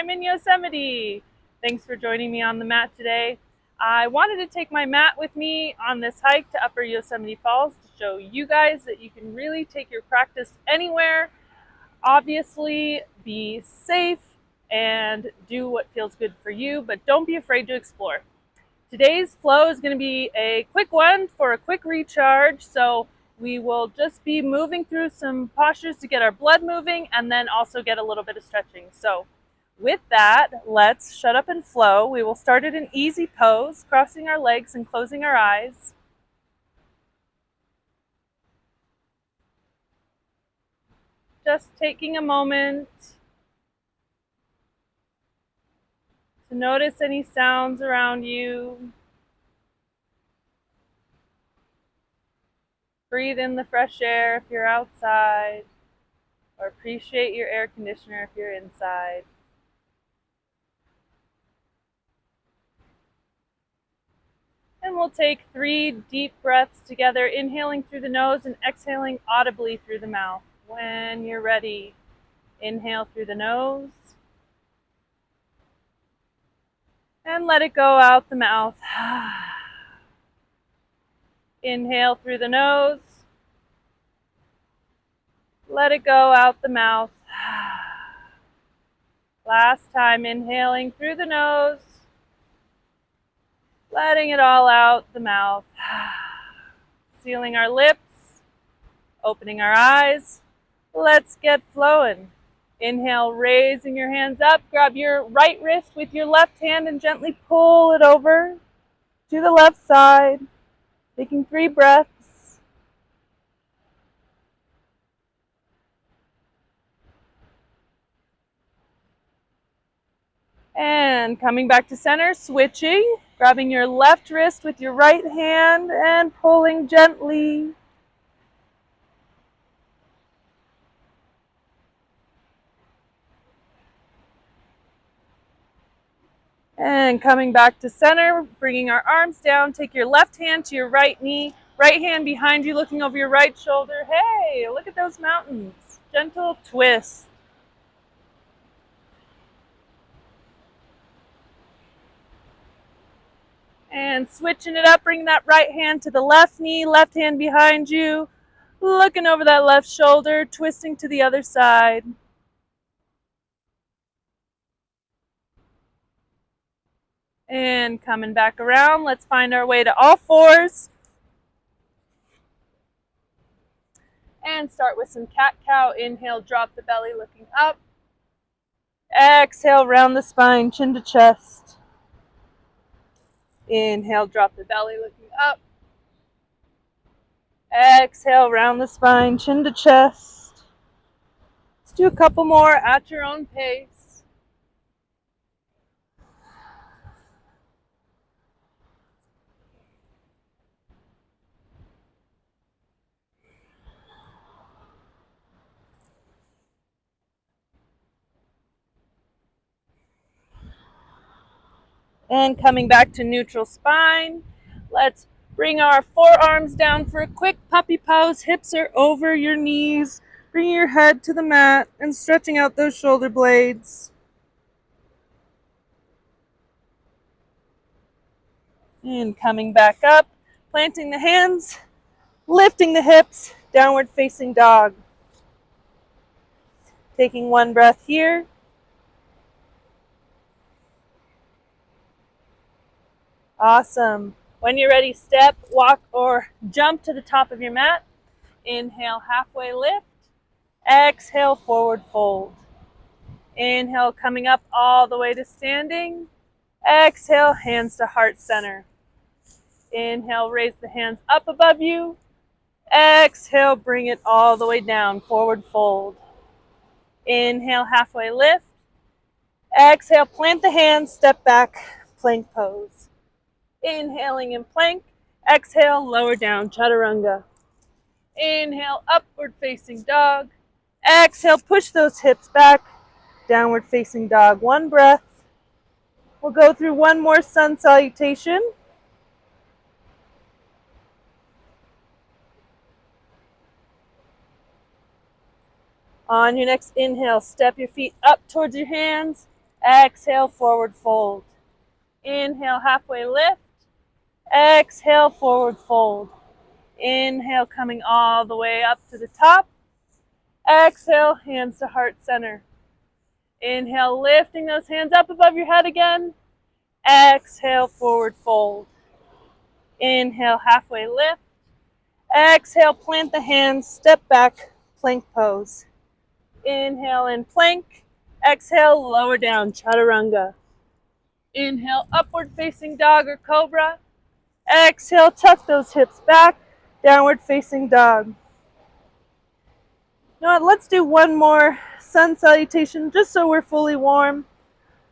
I'm in Yosemite. Thanks for joining me on the mat today. I wanted to take my mat with me on this hike to Upper Yosemite Falls to show you guys that you can really take your practice anywhere. Obviously, be safe and do what feels good for you, but don't be afraid to explore. Today's flow is going to be a quick one for a quick recharge, so we will just be moving through some postures to get our blood moving and then also get a little bit of stretching. So with that, let's shut up and flow. We will start at an easy pose, crossing our legs and closing our eyes. Just taking a moment to notice any sounds around you. Breathe in the fresh air if you're outside, or appreciate your air conditioner if you're inside. And we'll take 3 deep breaths together, inhaling through the nose and exhaling audibly through the mouth. When you're ready, inhale through the nose and let it go out the mouth. Inhale through the nose, let it go out the mouth. Last time, inhaling through the nose, letting it all out the mouth. Sealing our lips, opening our eyes. Let's get flowing. Inhale, raising your hands up. Grab your right wrist with your left hand and gently pull it over to the left side. Taking 3 breaths. And coming back to center, switching. Grabbing your left wrist with your right hand and pulling gently. And coming back to center, bringing our arms down. Take your left hand to your right knee. Right hand behind you, looking over your right shoulder. Hey, look at those mountains. Gentle twist. And switching it up, bring that right hand to the left knee, left hand behind you. Looking over that left shoulder, twisting to the other side. And coming back around, let's find our way to all fours. And start with some cat-cow. Inhale, drop the belly, looking up. Exhale, round the spine, chin to chest. Inhale, drop the belly, looking up. Exhale, round the spine, chin to chest. Let's do a couple more at your own pace. And coming back to neutral spine, let's bring our forearms down for a quick puppy pose. Hips are over your knees. Bring your head to the mat and stretching out those shoulder blades. And coming back up, planting the hands, lifting the hips, downward facing dog. Taking 1 breath here. Awesome. When you're ready, step, walk, or jump to the top of your mat. Inhale, halfway lift. Exhale, forward fold. Inhale, coming up all the way to standing. Exhale, hands to heart center. Inhale, raise the hands up above you. Exhale, bring it all the way down, forward fold. Inhale, halfway lift. Exhale, plant the hands, step back, plank pose. Inhaling in plank. Exhale, lower down, chaturanga. Inhale, upward facing dog. Exhale, push those hips back, downward facing dog. 1 breath. We'll go through 1 more sun salutation. On your next inhale, step your feet up towards your hands. Exhale, forward fold. Inhale, halfway lift. Exhale, forward fold. Inhale, coming all the way up to the top. Exhale, hands to heart center. Inhale, lifting those hands up above your head again. Exhale, forward fold. Inhale, halfway lift. Exhale, plant the hands, step back, plank pose. Inhale in plank. Exhale, lower down, chaturanga. Inhale, upward facing dog or cobra. Exhale, tuck those hips back, downward facing dog. Now let's do one more sun salutation just so we're fully warm.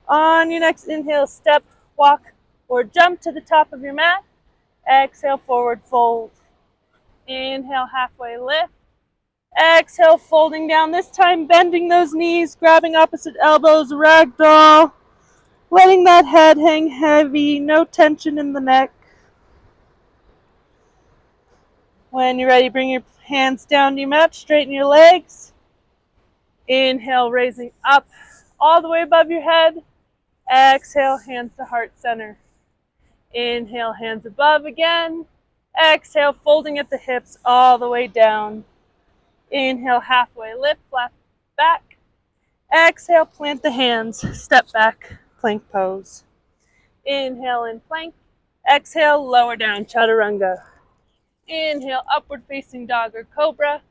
On your next inhale, step, walk, or jump to the top of your mat. Exhale, forward fold. Inhale, halfway lift. Exhale, folding down, this time bending those knees, grabbing opposite elbows, ragdoll. Letting that head hang heavy, no tension in the neck. When you're ready, bring your hands down to your mat, straighten your legs. Inhale, raising up all the way above your head. Exhale, hands to heart center. Inhale, hands above again. Exhale, folding at the hips all the way down. Inhale, halfway lift, flat back. Exhale, plant the hands, step back, plank pose. Inhale in plank. Exhale, lower down, chaturanga. Inhale, upward facing dog or cobra.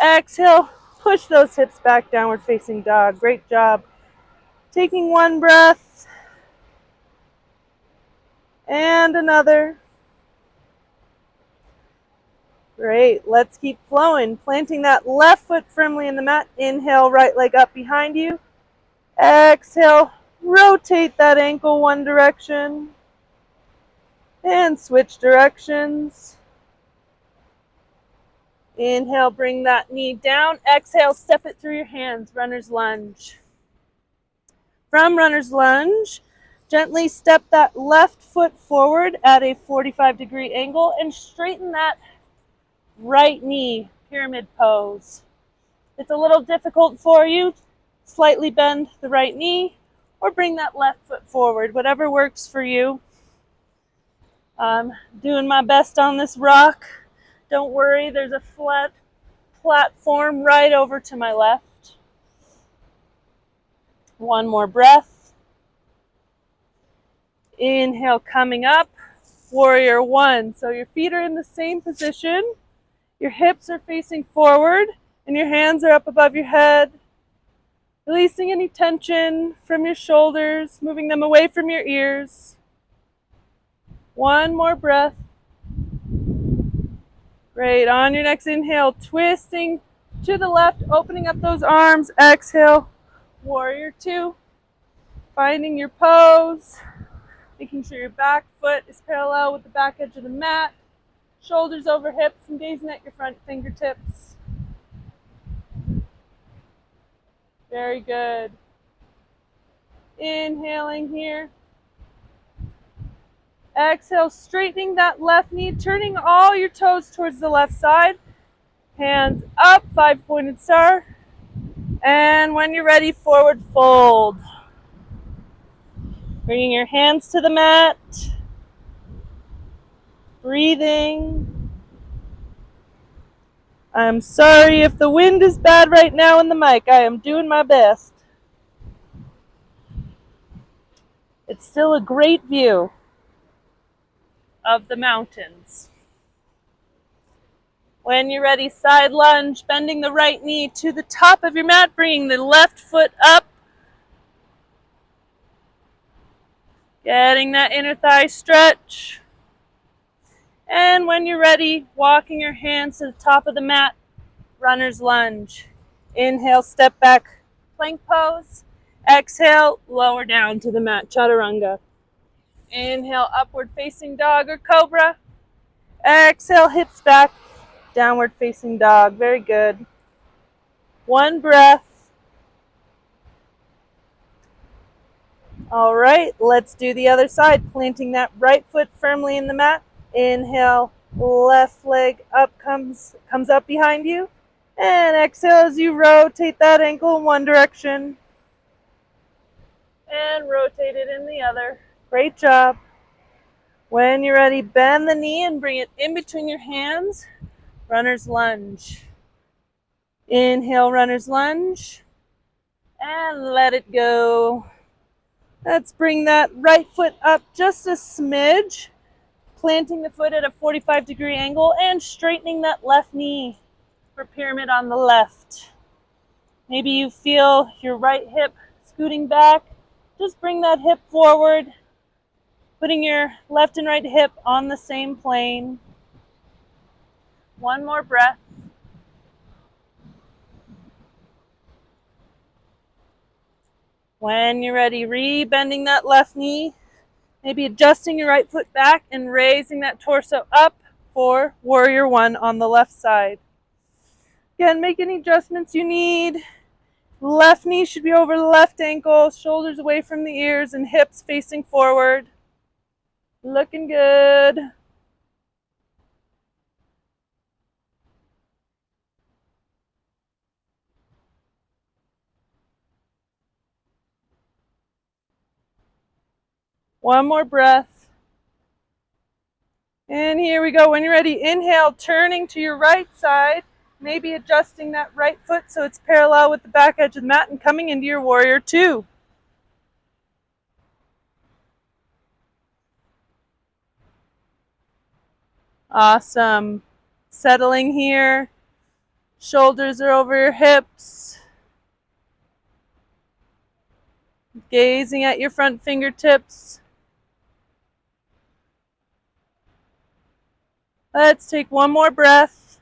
Exhale, push those hips back, downward facing dog. Great job. Taking one breath and another. Great, let's keep flowing. Planting that left foot firmly in the mat. Inhale, right leg up behind you. Exhale, rotate that ankle one direction. And switch directions. Inhale, bring that knee down. Exhale, step it through your hands, runner's lunge. From runner's lunge, gently step that left foot forward at a 45-degree angle and straighten that right knee, pyramid pose. It's a little difficult for you. Slightly bend the right knee or bring that left foot forward, whatever works for you. I'm doing my best on this rock. Don't worry, there's a flat platform right over to my left. One more breath. Inhale, coming up, warrior one. So your feet are in the same position. Your hips are facing forward and your hands are up above your head. Releasing any tension from your shoulders, moving them away from your ears. One more breath. Great. On your next inhale, twisting to the left, opening up those arms. Exhale, warrior two. Finding your pose. Making sure your back foot is parallel with the back edge of the mat. Shoulders over hips and gazing at your front fingertips. Very good. Inhaling here. Exhale, straightening that left knee, turning all your toes towards the left side. Hands up, 5-pointed star. And when you're ready, forward fold. Bringing your hands to the mat. Breathing. I'm sorry if the wind is bad right now in the mic. I am doing my best. It's still a great view of the mountains. When you're ready, side lunge, bending the right knee to the top of your mat, bringing the left foot up. Getting that inner thigh stretch. And when you're ready, walking your hands to the top of the mat, runner's lunge. Inhale, step back, plank pose. Exhale, lower down to the mat, chaturanga. Inhale, upward facing dog or cobra. Exhale, hips back, downward facing dog. Very good. One breath. All right, let's do the other side. Planting that right foot firmly in the mat. Inhale, left leg up comes up behind you. And exhale as you rotate that ankle in one direction. and rotate it in the other. Great job. When you're ready, bend the knee and bring it in between your hands. Runner's lunge. Inhale, runner's lunge, and let it go. Let's bring that right foot up just a smidge, planting the foot at a 45-degree angle and straightening that left knee for pyramid on the left. Maybe you feel your right hip scooting back. Just bring that hip forward, putting your left and right hip on the same plane. One more breath. When you're ready, re-bending that left knee, maybe adjusting your right foot back and raising that torso up for warrior one on the left side. Again, make any adjustments you need. Left knee should be over the left ankle, shoulders away from the ears, and hips facing forward. Looking good. One more breath. And here we go. When you're ready, inhale, turning to your right side, maybe adjusting that right foot so it's parallel with the back edge of the mat and coming into your warrior two. Awesome. Settling here. Shoulders are over your hips. Gazing at your front fingertips. Let's take one more breath.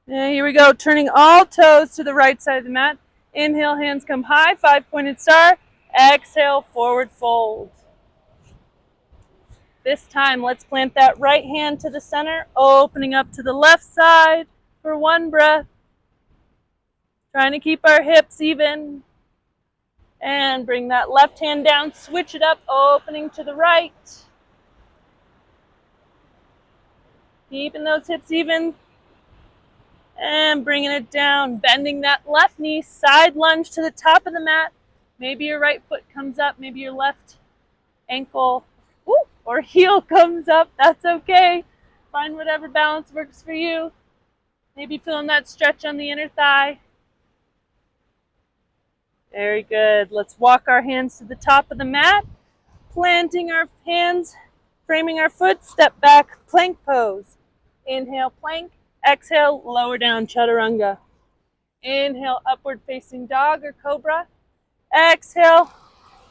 And here we go, turning all toes to the right side of the mat. Inhale, hands come high, 5-pointed star. Exhale, forward fold. This time, let's plant that right hand to the center, opening up to the left side for one breath. Trying to keep our hips even. And bring that left hand down, switch it up, opening to the right. Keeping those hips even. And bringing it down, bending that left knee, side lunge to the top of the mat. Maybe your right foot comes up, maybe your left ankle or heel comes up. That's okay. Find whatever balance works for you. Maybe feeling that stretch on the inner thigh. Very good. Let's walk our hands to the top of the mat, planting our hands, framing our foot, step back, plank pose. Inhale, plank. Exhale, lower down, chaturanga. Inhale, upward facing dog or cobra. Exhale,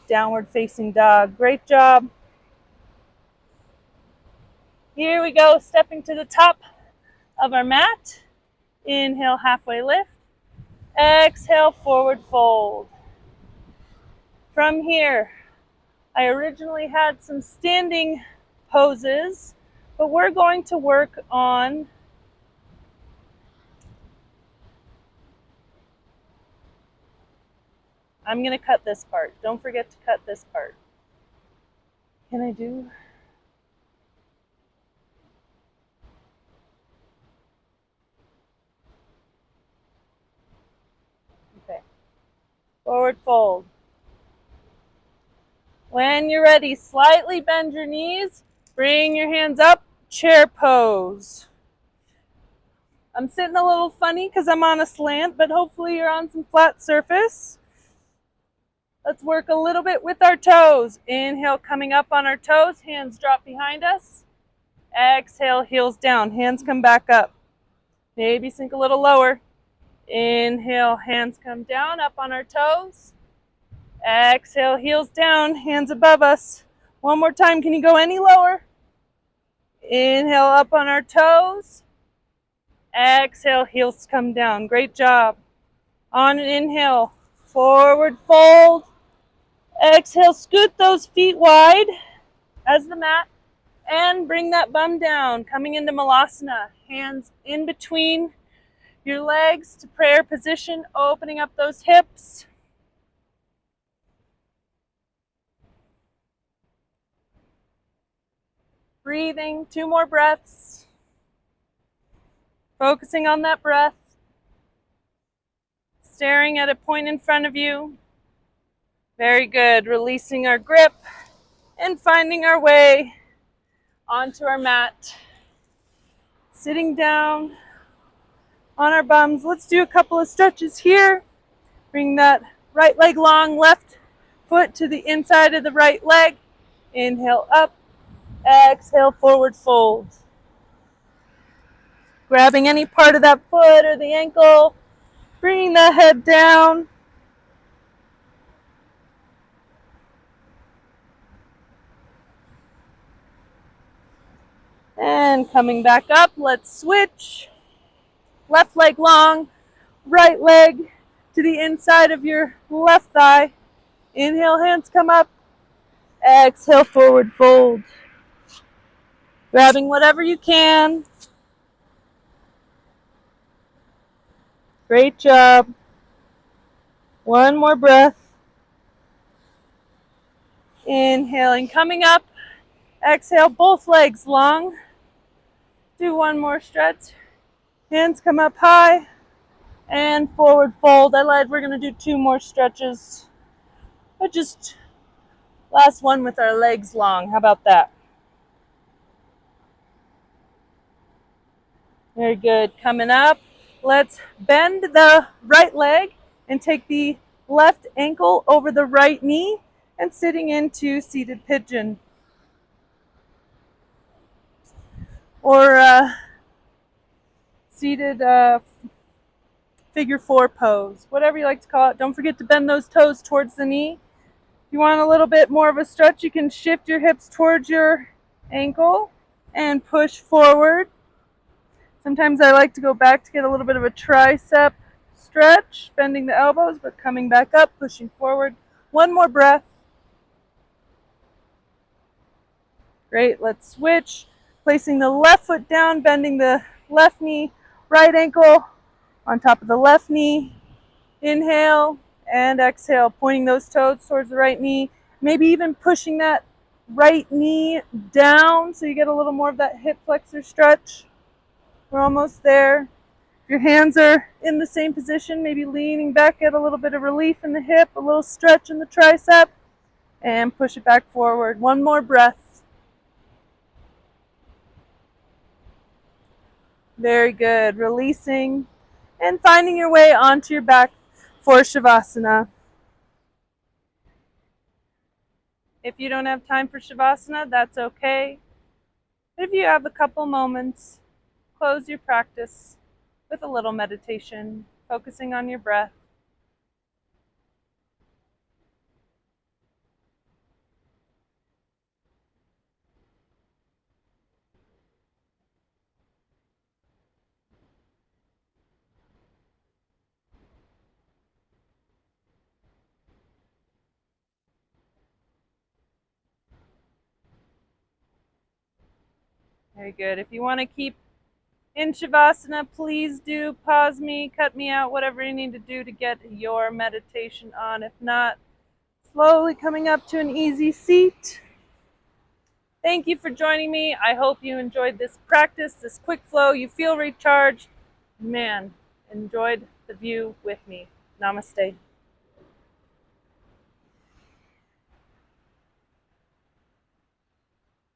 downward facing dog. Great job. Here we go, stepping to the top of our mat. Inhale, halfway lift. Exhale, forward fold. From here, I originally had some standing poses, but we're going to work on I'm going to cut this part. Don't forget to cut this part. Can I do? Okay. Forward fold. When you're ready, slightly bend your knees. Bring your hands up. Chair pose. I'm sitting a little funny because I'm on a slant, but hopefully you're on some flat surface. Let's work a little bit with our toes. Inhale, coming up on our toes. Hands drop behind us. Exhale, heels down. Hands come back up. Maybe sink a little lower. Inhale, hands come down, up on our toes. Exhale, heels down, hands above us. One more time, can you go any lower? Inhale, up on our toes. Exhale, heels come down. Great job. On an inhale, forward fold. Exhale, scoot those feet wide as the mat and bring that bum down, coming into Malasana. Hands in between your legs to prayer position, opening up those hips. Breathing, 2 more breaths. Focusing on that breath. Staring at a point in front of you. Very good. Releasing our grip and finding our way onto our mat. Sitting down on our bums. Let's do a couple of stretches here. Bring that right leg long, left foot to the inside of the right leg. Inhale up, exhale forward fold. Grabbing any part of that foot or the ankle, bringing the head down. And coming back up, let's switch. Left leg long, right leg to the inside of your left thigh. Inhale, hands come up. Exhale, forward fold. Grabbing whatever you can. Great job. One more breath. Inhaling, coming up. Exhale, both legs long. Do one more stretch. Hands come up high. And forward fold. I lied, we're going to do two more stretches. But just last one with our legs long. How about that? Very good. Coming up, let's bend the right leg and take the left ankle over the right knee and sitting into seated pigeon. Or seated figure four pose, whatever you like to call it. Don't forget to bend those toes towards the knee. If you want a little bit more of a stretch, you can shift your hips towards your ankle and push forward. Sometimes I like to go back to get a little bit of a tricep stretch, bending the elbows, but coming back up, pushing forward. One more breath. Great, let's switch. Placing the left foot down, bending the left knee, right ankle on top of the left knee. Inhale and exhale, pointing those toes towards the right knee. Maybe even pushing that right knee down so you get a little more of that hip flexor stretch. We're almost there. If your hands are in the same position, maybe leaning back, get a little bit of relief in the hip, a little stretch in the tricep, and push it back forward. One more breath. Very good. Releasing and finding your way onto your back for Shavasana. If you don't have time for Shavasana, that's okay. If you have a couple moments, close your practice with a little meditation, focusing on your breath. Very good. If you want to keep in Shavasana, please do pause me, cut me out, whatever you need to do to get your meditation on. If not, slowly coming up to an easy seat. Thank you for joining me. I hope you enjoyed this practice, this quick flow. You feel recharged. Man, enjoyed the view with me. Namaste.